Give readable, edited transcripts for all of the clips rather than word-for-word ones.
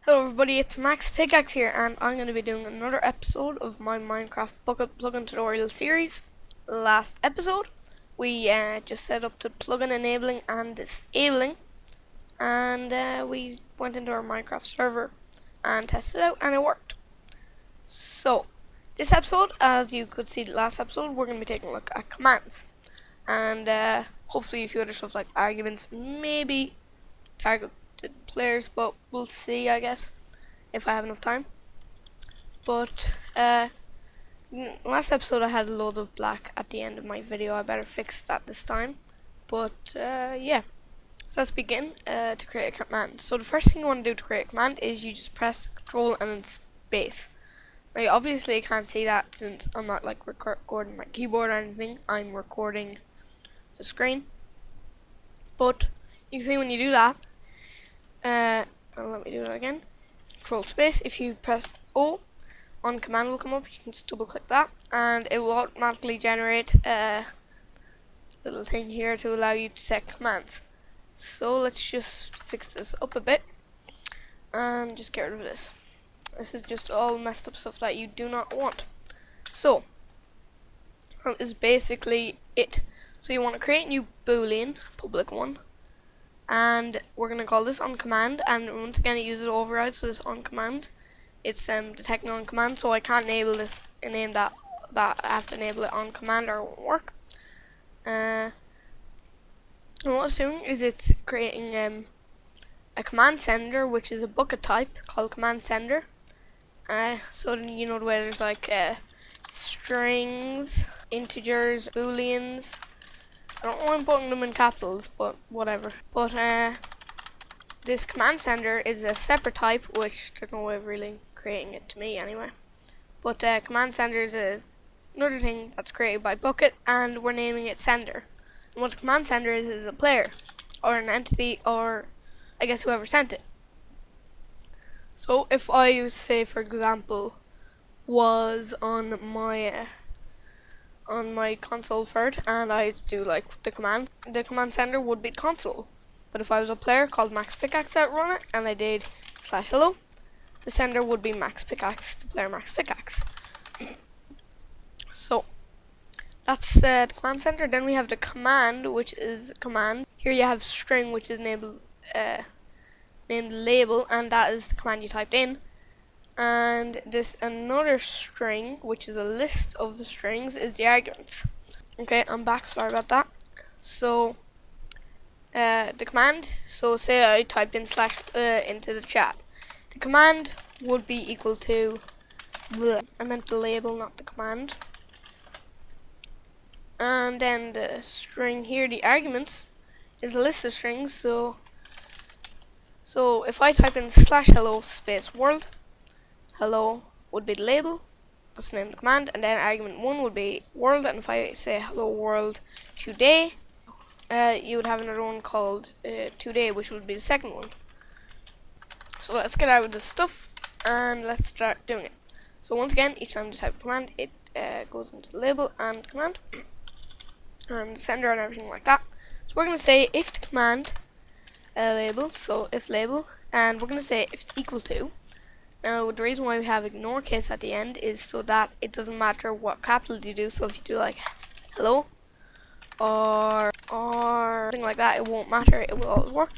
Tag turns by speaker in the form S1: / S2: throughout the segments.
S1: Hello everybody, it's MaxPicAxe here, and I'm going to be doing another episode of my Minecraft Bukkit plugin tutorial series. Last episode, we just set up the plugin enabling and disabling, and we went into our Minecraft server and tested it out, and it worked. So, this episode, as you could see the last episode, we're going to be taking a look at commands, and hopefully a few other stuff like arguments, maybe targeted players, but we'll see, I guess, if I have enough time. But last episode I had a load of black at the end of my video. I better fix that this time. But yeah, so let's begin to create a command. So the first thing you want to do to create a command is you just press Control and then space. Now you obviously can't see that since I'm not like recording my keyboard or anything. I'm recording the screen. But you can see when you do that, let me do that again. Control space. If you press O, on command will come up. You can just double click that, and it will automatically generate a little thing here to allow you to set commands. So let's just fix this up a bit and just get rid of this. This is just all messed up stuff that you do not want. So that is basically it. So you want to create a new boolean, public one, and we're going to call this on command, and once again it uses override, so this on command, it's detecting on command, so I can't enable this and name that I have to enable it on command or it won't work. And what it's doing is it's creating a command sender, which is a Bukkit type called command sender. So then you know the way there's like strings, integers, booleans. I don't know why I'm putting them in capitals, but whatever. But this command sender is a separate type, which there's no way of really creating it to me anyway. But command sender is another thing that's created by Bukkit, and we're naming it sender. And what the command sender is a player, or an entity, or I guess whoever sent it. So if I say, for example, was on my console third, and I do like the command sender would be console. But if I was a player called MaxPicAxe that run it, and I did /hello, the sender would be MaxPicAxe, the player MaxPicAxe. So that's the command sender. Then we have the command, which is command. Here you have string, which is named label, and that is the command you typed in. And this another string, which is a list of the strings, is the arguments. Okay, I'm back, sorry about that. So the command, so say I typed in / into the chat, the command would be equal to I meant the label, not the command. And then the string here, the arguments, is a list of strings. So if I type in /hello space world, hello would be the label, that's the name of the command, and then argument 1 would be world, and if I say hello world today, you would have another one called today, which would be the second one. So let's get out of this stuff and let's start doing it. So once again, each time you type a command, it goes into the label and command and the sender and everything like that. So we're going to say if the command label, so if label, and we're going to say if it's equal to. Now the reason why we have ignore case at the end is so that it doesn't matter what capitals you do. So if you do like hello or something like that, it won't matter, it will always work.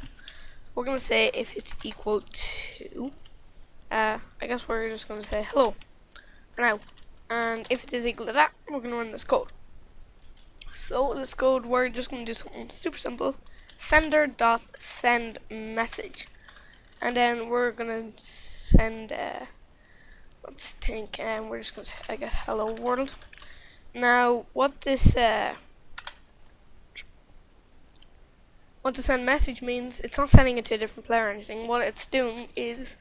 S1: So we're going to say if it's equal to, I guess we're just going to say hello for now, and if it is equal to that, we're going to run this code. So this code, we're just going to do something super simple. Sender.send message, and then we're going to send let's think, we're just going to say, I guess, hello world. Now what this send message means, it's not sending it to a different player or anything. What it's doing is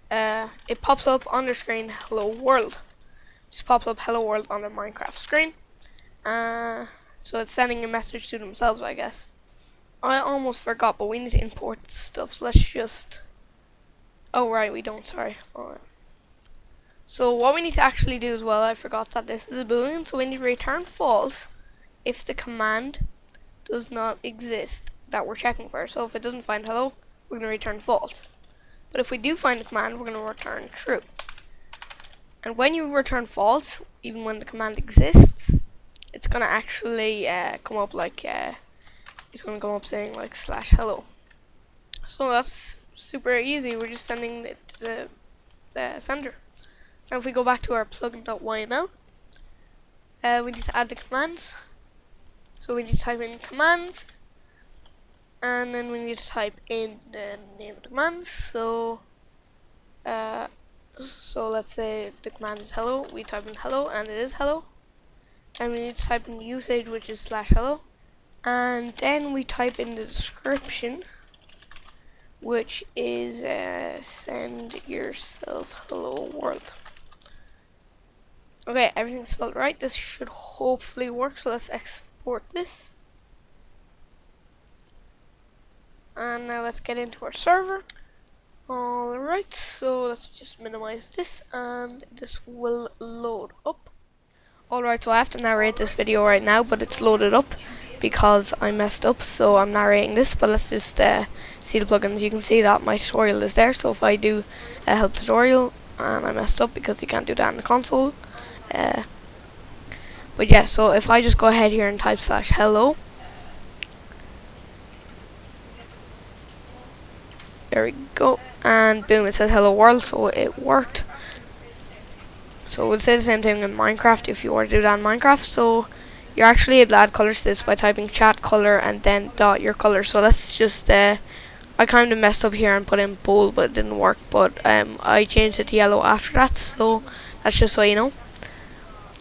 S1: it pops up on the screen hello world, just pops up hello world on the Minecraft screen. So it's sending a message to themselves, I guess. I almost forgot, but we need to import stuff, so let's just, oh right, we don't, sorry. Alright. So what we need to actually do as well, I forgot that this is a boolean, so we need to return false if the command does not exist that we're checking for. So if it doesn't find hello, we're going to return false. But if we do find the command, we're going to return true. And when you return false, even when the command exists, it's going to actually come up like, it's going to come up saying like /hello. So that's super easy. We're just sending it to the sender. Now if we go back to our plugin.yml, we need to add the commands. So we need to type in commands, and then we need to type in the name of the commands. So let's say the command is hello. We type in hello, and it is hello. And we need to type in the usage, which is /hello. And then we type in the description, which is send yourself hello world. Okay, everything's spelled right. This should hopefully work. So let's export this. And now let's get into our server. Alright, so let's just minimize this and this will load up. Alright, so I have to narrate this video right now, but it's loaded up because I messed up, so I'm narrating this. But let's just see the plugins. You can see that my tutorial is there, so if I do a help tutorial and I messed up because you can't do that in the console. But yeah, so if I just go ahead here and type /hello, there we go, and boom, it says hello world, so it worked. So it would say the same thing in Minecraft if you were to do that in Minecraft. So you're actually able to add colors to this by typing chat color and then dot your color. So let's just I kind of messed up here and put in bold, but it didn't work. But I changed it to yellow after that, so that's just so you know.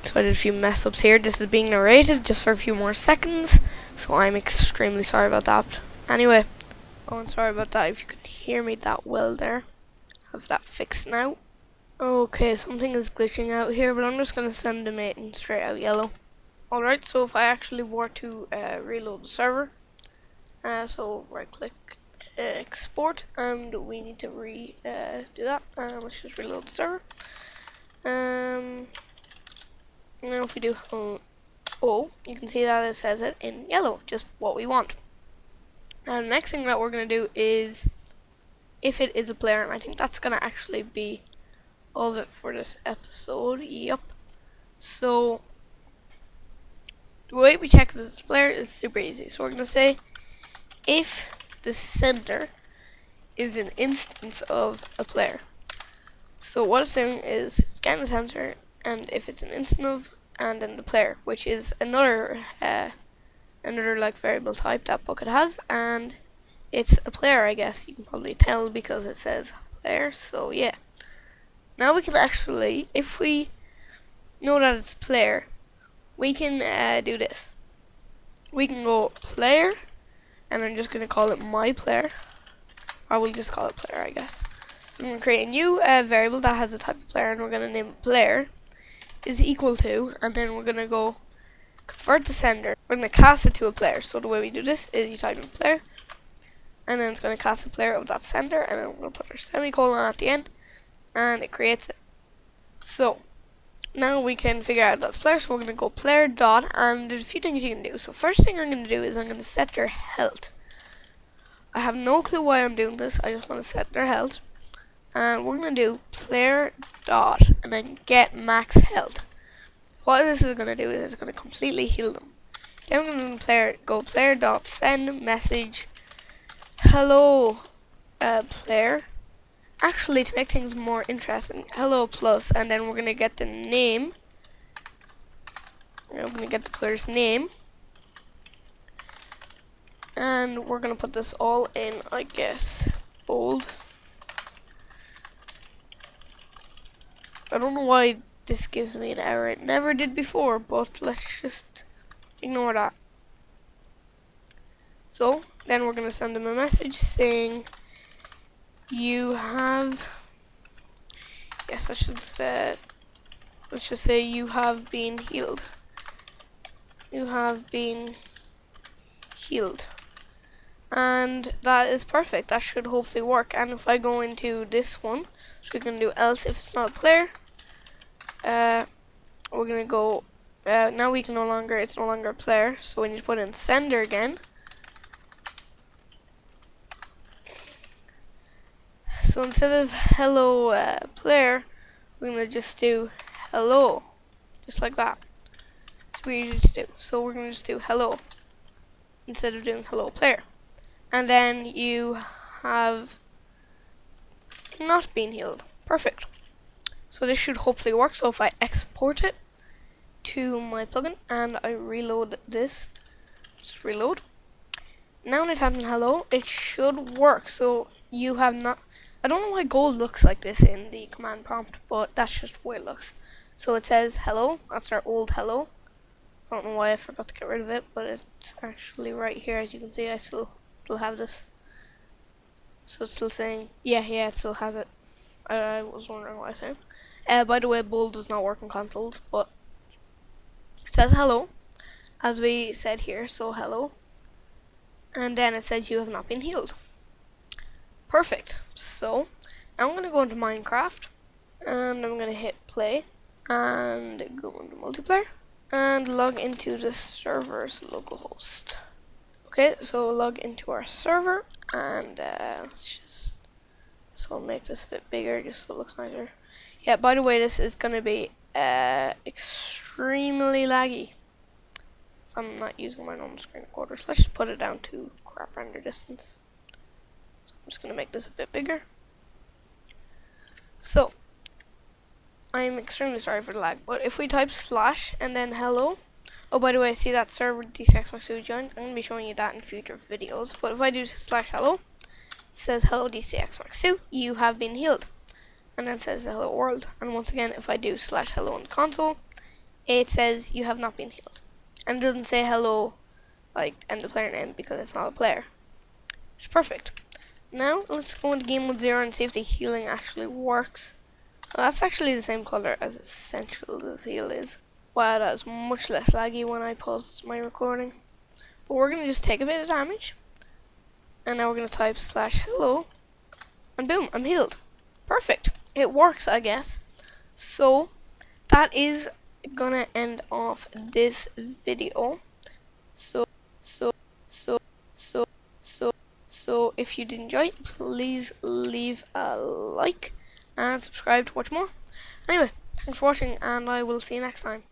S1: So I did a few mess ups here. This is being narrated just for a few more seconds, so I'm extremely sorry about that. Anyway, oh, and sorry about that if you could hear me that well there. Have that fixed now. Okay, something is glitching out here, but I'm just going to send the mating straight out yellow. Alright, so if I actually were to reload the server, so right click, export, and we need to do that. Let's just reload the server. Now if we do hello, you can see that it says it in yellow, just what we want. Now the next thing that we're going to do is, if it is a player, and I think that's going to actually be all of it for this episode. Yep. So the way we check if it's a player is super easy. So we're going to say if the sender is an instance of a player. So what it's doing is scan the sensor, and if it's an instance of, and then the player, which is another like variable type that Bukkit has, and it's a player, I guess. You can probably tell because it says player. So yeah. Now we can actually, if we know that it's a player, we can do this. We can go player, and I'm just going to call it my player, or we'll just call it player, I guess. I'm going to create a new variable that has a type of player, and we're going to name it player is equal to, and then we're going to go convert the sender. We're going to cast it to a player. So the way we do this is you type in player, and then it's going to cast the player of that sender, and then we're going to put our semicolon at the end, and it creates it. So now we can figure out that's player, so we're going to go player dot, and there's a few things you can do. So first thing I'm going to do is I'm going to set their health. I have no clue why I'm doing this, I just want to set their health. And we're going to do player dot, and then get max health. What this is going to do is it's going to completely heal them. Then we're going to go player dot send message hello player. Actually, to make things more interesting, hello plus, and then we're going to get the name. We're going to get the player's name. And we're going to put this all in, I guess, bold. I don't know why this gives me an error. It never did before, but let's just ignore that. So, then we're going to send them a message saying, you have, yes, let's just say you have been healed. You have been healed. And that is perfect. That should hopefully work. And if I go into this one, so we're going to do else if it's not a player, we're going to go, now it's no longer a player, so we need to put in sender again. So So instead of hello player, we're going to just do hello, just like that. That's what we usually do. So we're going to just do hello instead of doing hello player. And then you have not been healed. Perfect. So this should hopefully work. So if I export it to my plugin and I reload this, just reload. Now when I type in hello, it should work. So you have not, I don't know why gold looks like this in the command prompt, but that's just the way it looks. So it says hello, that's our old hello. I don't know why I forgot to get rid of it, but it's actually right here. As you can see, I still have this. So it's still saying, yeah, it still has it. I was wondering why I said. By the way, bold does not work in consoles, but it says hello, as we said here, so hello. And then it says you have not been healed. Perfect. So now I'm going to go into Minecraft, and I'm going to hit play, and go into multiplayer, and log into the server's localhost. Okay, so log into our server, and so I'll make this a bit bigger just so it looks nicer. Yeah, by the way, this is going to be extremely laggy. So I'm not using my normal screen recorders. Let's just put it down to crap render distance. So I'm just going to make this a bit bigger. So I'm extremely sorry for the lag, but if we type slash and then hello. Oh, by the way, see that server DCX joined? I'm going to be showing you that in future videos. But if I do slash hello, it says hello DCX, you have been healed. And then it says hello world. And once again, if I do slash hello on the console, it says you have not been healed. And it doesn't say hello, like end the player name, because it's not a player. It's perfect. Now let's go into game mode 0 and see if the healing actually works. Oh, that's actually the same color as essential as heal is. Wow, that was much less laggy when I paused my recording. But we're going to just take a bit of damage. And now we're going to type slash hello. And boom, I'm healed. Perfect. It works, I guess. So that is going to end off this video. So if you did enjoy, please leave a like and subscribe to watch more. Anyway, thanks for watching, and I will see you next time.